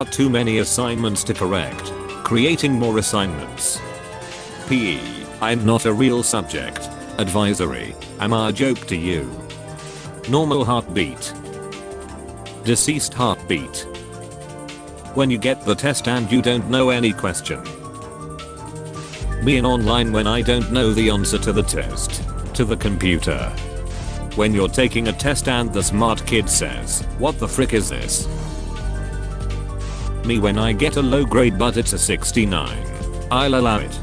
Too many assignments to correct. Creating more assignments. PE, I'm not a real subject. Advisory, am I a joke to you? Normal heartbeat. Deceased heartbeat. When you get the test and you don't know any question. Me in online when I don't know the answer to the test. To the computer. When you're taking a test and the smart kid says, "What the frick is this?" Me when I get a low grade but it's a 69. I'll allow it.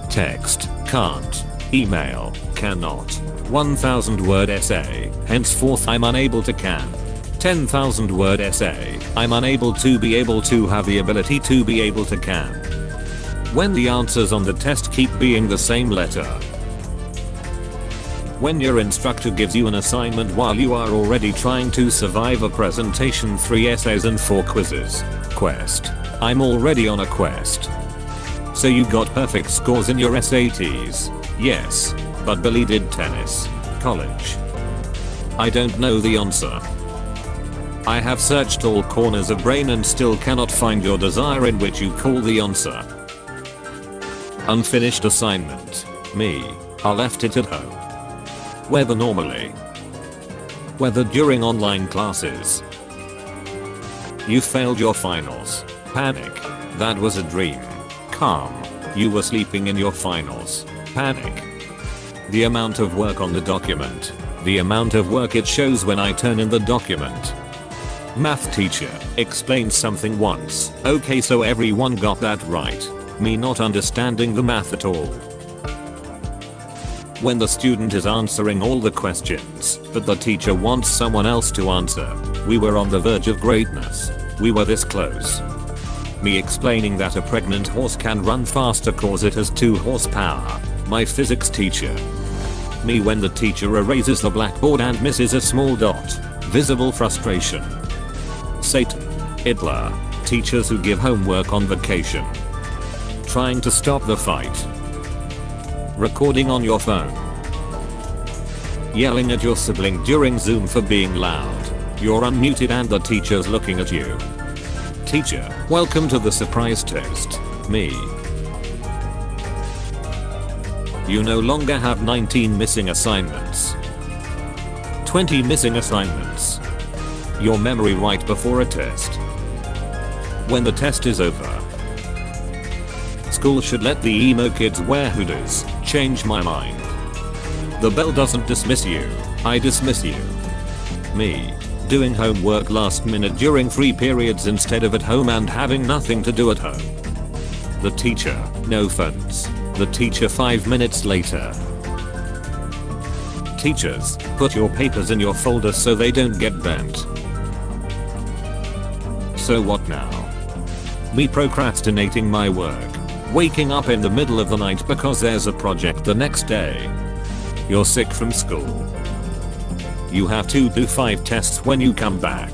Text, can't. Email, cannot. 1000 word essay, henceforth I'm unable to can. 10,000 word essay, I'm unable to be able to have the ability to be able to can. When the answers on the test keep being the same letter. When your instructor gives you an assignment while you are already trying to survive a presentation, 3 essays and 4 quizzes. Quest. I'm already on a quest. So you got perfect scores in your SATs. Yes. But Billy did tennis. College. I don't know the answer. I have searched all corners of brain and still cannot find your desire in which you call the answer. Unfinished assignment. Me. I left it at home. Whether normally. Whether during online classes. You failed your finals. Panic. That was a dream. Calm. You were sleeping in your finals. Panic. The amount of work on the document. The amount of work it shows when I turn in the document. Math teacher explained something once. Okay, so everyone got that right. Me not understanding the math at all. When the student is answering all the questions, but the teacher wants someone else to answer. We were on the verge of greatness. We were this close. Me explaining that a pregnant horse can run faster cause it has 2 horsepower. My physics teacher. Me when the teacher erases the blackboard and misses a small dot. Visible frustration. Satan. Hitler. Teachers who give homework on vacation. Trying to stop the fight. Recording on your phone. Yelling at your sibling during Zoom for being loud. You're unmuted and the teacher's looking at you. Teacher, welcome to the surprise test. Me. You no longer have 19 missing assignments. 20 missing assignments. Your memory right before a test. When the test is over. School should let the emo kids wear hoodies. Change my mind. The bell doesn't dismiss you. I dismiss you. Me. Doing homework last minute during free periods instead of at home and having nothing to do at home. The teacher. No phones. The teacher 5 minutes later. Teachers, put your papers in your folder so they don't get bent. So what now? Me procrastinating my work. Waking up in the middle of the night because there's a project the next day. You're sick from school. You have to do 5 tests when you come back.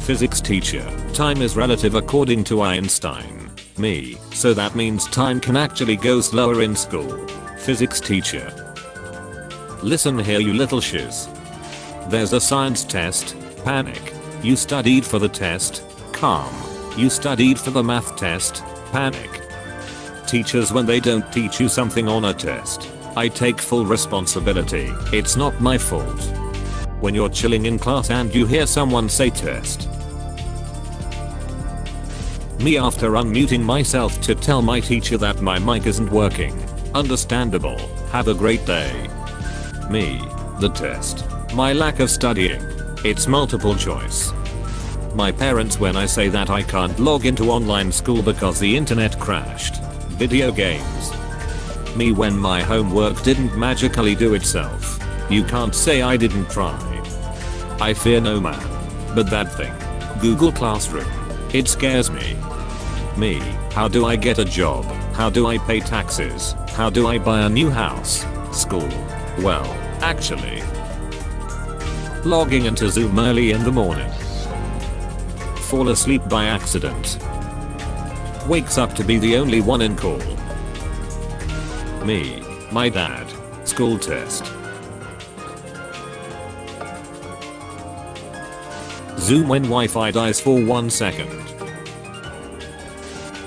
Physics teacher. Time is relative according to Einstein. Me. So that means time can actually go slower in school. Physics teacher. Listen here you little shiz. There's a science test. Panic. You studied for the test. Calm. You studied for the math test. Panic. Teachers when they don't teach you something on a test. I take full responsibility. It's not my fault. When you're chilling in class and you hear someone say test. Me after unmuting myself to tell my teacher that my mic isn't working. Understandable. Have a great day. Me. The test. My lack of studying. It's multiple choice. My parents when I say that I can't log into online school because the internet crashed. Video games. Me when my homework didn't magically do itself. You can't say I didn't try. I fear no man. But that thing. Google Classroom. It scares me. Me. How do I get a job? How do I pay taxes? How do I buy a new house? School. Well, actually. Logging into Zoom early in the morning. Fall asleep by accident. Wakes up to be the only one in call. Me. My dad. School test. Zoom when Wi-Fi dies for 1 second.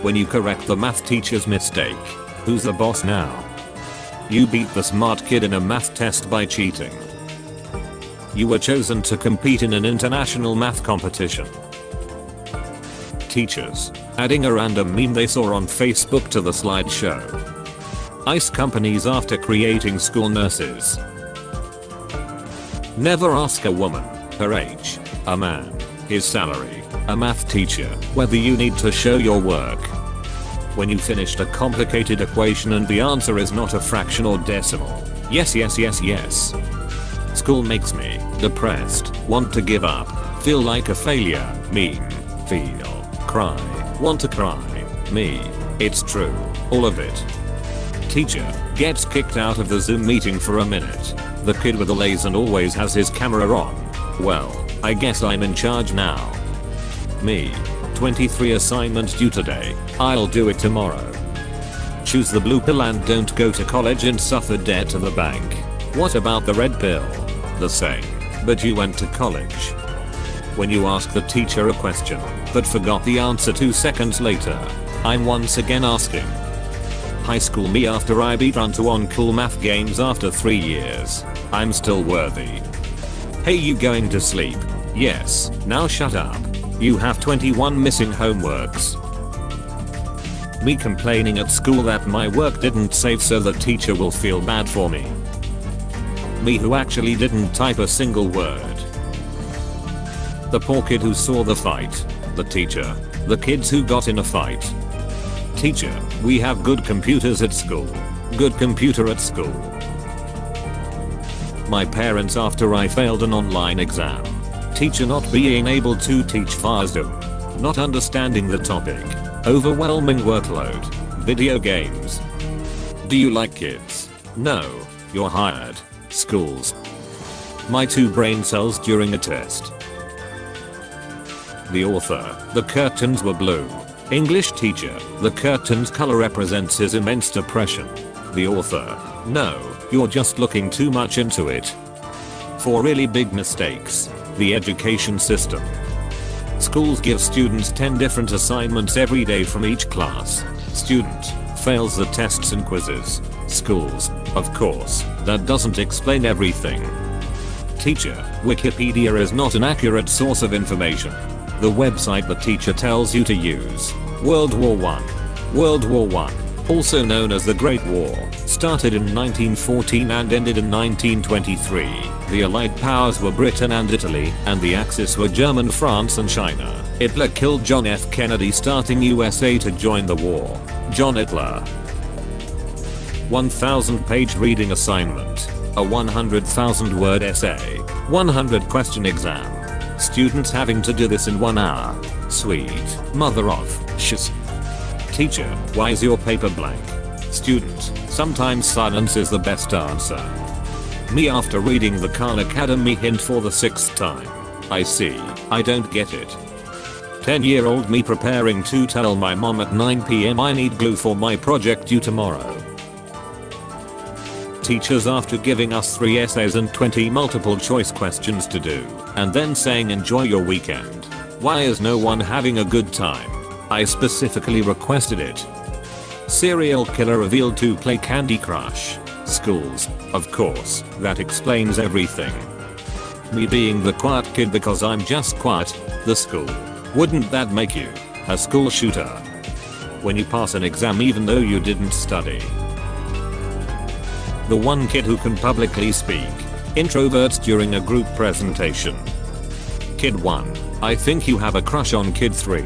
When you correct the math teacher's mistake. Who's the boss now? You beat the smart kid in a math test by cheating. You were chosen to compete in an international math competition. Teachers adding a random meme they saw on Facebook to the slideshow. Ice companies after creating school nurses. Never ask a woman her age, a man his salary, a math teacher whether you need to show your work. When you finished a complicated equation and the answer is not a fraction or decimal. Yes. School makes me depressed, want to give up, feel like a failure, meme, feel, cry, want to cry, me. It's true, all of it. Teacher gets kicked out of the Zoom meeting for a minute. The kid with the lays and always has his camera on. Well, I guess I'm in charge now. Me. 23 assignment due today. I'll do it tomorrow. Choose the blue pill and don't go to college and suffer debt to the bank. What about the red pill? The same, but you went to college. When you ask the teacher a question, but forgot the answer 2 seconds later. I'm once again asking. High school me after I beat onto on cool math games after 3 years. I'm still worthy. Hey, you going to sleep? Yes, now shut up. You have 21 missing homeworks. Me complaining at school that my work didn't save so the teacher will feel bad for me. Me who actually didn't type a single word. The poor kid who saw the fight. The teacher. The kids who got in a fight. Teacher, we have good computers at school. Good computer at school. My parents after I failed an online exam. Teacher not being able to teach via Zoom. Not understanding the topic. Overwhelming workload. Video games. Do you like kids? No. You're hired. Schools. My 2 brain cells during a test. The author. The curtains were blue. English teacher. The curtain's color represents his immense depression. The author. No, you're just looking too much into it. 4 really big mistakes. The education system. Schools give students 10 different assignments every day from each class. Student fails the tests and quizzes. Schools, of course, that doesn't explain everything. Teacher, Wikipedia is not an accurate source of information. The website the teacher tells you to use. World War I. World War I, also known as the Great War, started in 1914 and ended in 1923. The Allied powers were Britain and Italy, and the Axis were German, France and China. Hitler killed John F. Kennedy, starting USA to join the war. John Hitler. 1,000-page reading assignment. A 100,000 word essay. 100 question exam. Students having to do this in 1 hour. Sweet mother of shiz. Teacher, why is your paper blank? Student, sometimes silence is the best answer. Me after reading the Khan Academy hint for the 6th time. I see, I don't get it. 10-year-old me preparing to tell my mom at 9 PM I need glue for my project due tomorrow. Teachers after giving us 3 essays and 20 multiple choice questions to do, and then saying enjoy your weekend. Why is no one having a good time? I specifically requested it. Serial killer revealed to play Candy Crush. Schools, of course, that explains everything. Me being the quiet kid because I'm just quiet. The school. Wouldn't that make you a school shooter? When you pass an exam even though you didn't study. The one kid who can publicly speak. Introverts during a group presentation. Kid 1. I think you have a crush on Kid 3.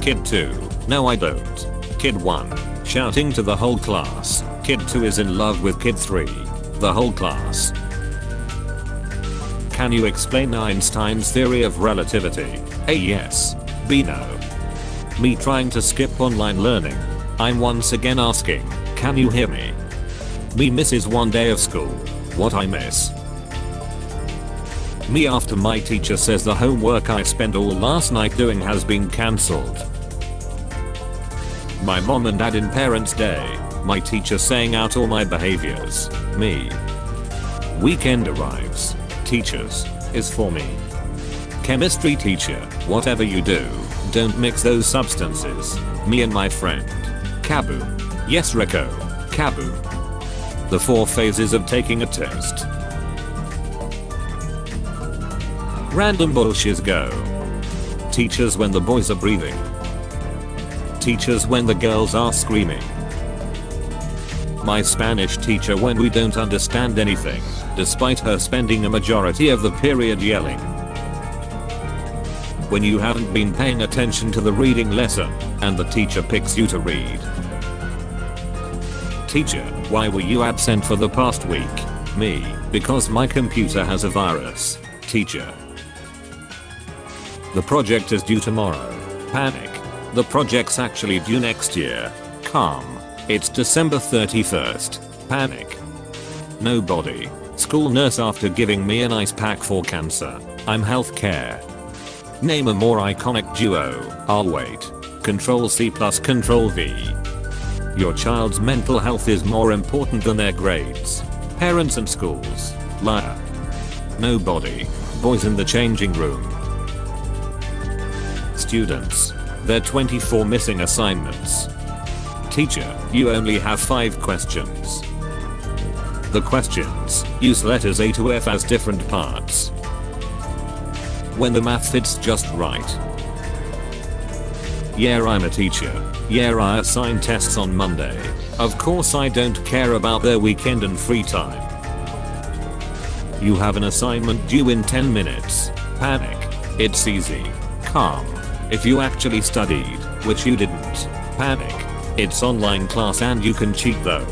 Kid 2. No I don't. Kid 1. Shouting to the whole class. Kid 2 is in love with Kid 3. The whole class. Can you explain Einstein's theory of relativity? A yes. B no. Me trying to skip online learning. I'm once again asking, can you hear me? Me misses 1 day of school. What I miss? Me after my teacher says the homework I spent all last night doing has been cancelled. My mom and dad in Parents' Day. My teacher saying out all my behaviors. Me. Weekend arrives. Teachers is for me. Chemistry teacher, whatever you do, don't mix those substances. Me and my friend. Kaboom. Yes Rico. Kaboom. The 4 phases of taking a test. Random bullshit go. Teachers when the boys are breathing. Teachers when the girls are screaming. My Spanish teacher when we don't understand anything, despite her spending a majority of the period yelling. When you haven't been paying attention to the reading lesson, and the teacher picks you to read. Teacher, why were you absent for the past week? Me, because my computer has a virus. Teacher. The project is due tomorrow. Panic. The project's actually due next year. Calm. It's December 31st. Panic. Nobody. School nurse after giving me an ice pack for cancer. I'm healthcare. Name a more iconic duo. I'll wait. Control C plus Control V. Your child's mental health is more important than their grades. Parents and schools. Liar. Nobody. Boys in the changing room. Students. There are 24 missing assignments. Teacher, you only have 5 questions. The questions use letters A to F as different parts. When the math fits just right. Yeah, I'm a teacher. Yeah, I assign tests on Monday. Of course I don't care about their weekend and free time. You have an assignment due in 10 minutes. Panic. It's easy. Calm. If you actually studied, which you didn't. Panic. It's online class and you can cheat though.